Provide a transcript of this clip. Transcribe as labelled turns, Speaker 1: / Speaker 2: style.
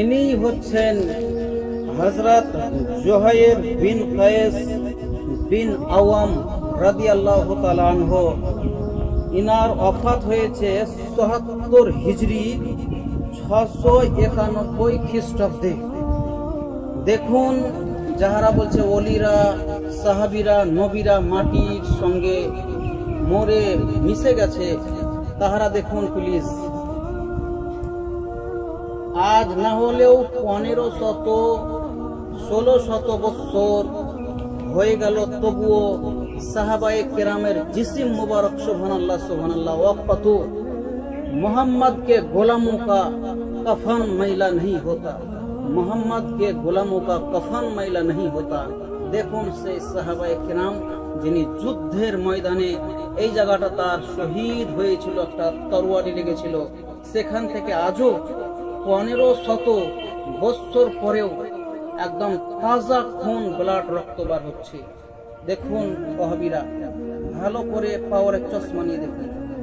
Speaker 1: ইনি হচ্ছেন হযরত জুহাইর বিন কায়েস বিন আওয়াম রাদিয়াল্লাহু তাআলা আনহু। ইনার ওফাত হয়েছে ৭৪ হিজরি ৬৯১ খ্রিস্টাব্দে। দেখুন, যাহারা বলছে ওলিরা সাহাবীরা নবীরা মাটির সঙ্গে মরে মিশে গেছে, তাহারা দেখুন প্লিজ, আজ না হলেও ১৫০০-১৬০০ বছর হয়ে গেল, তবুও সাহাবায়ে কেরামের जिस्म मुबारक सुबहानअल्लाह सुबहानअल्लाह वक़्त मोहम्मद के गुलामों का कफन मैला नहीं होता, मोहम्मद के गुलामों का कफन मैला नहीं होता। দেখুন সেই সাহাবায়ে কেরাম যিনি যুদ্ধের ময়দানে এই জায়গাটা তার শহীদ হয়েছিল, একটা তরবারি লেগেছিল, সেখান থেকে আজও ১৫০০ বছর পরেও একদম তাজা খুন ব্লাড রক্ত বার হচ্ছে। দেখুন ওয়াহাবীরা, ভালো করে পাওয়ারের চশমা নিয়ে দেখুন।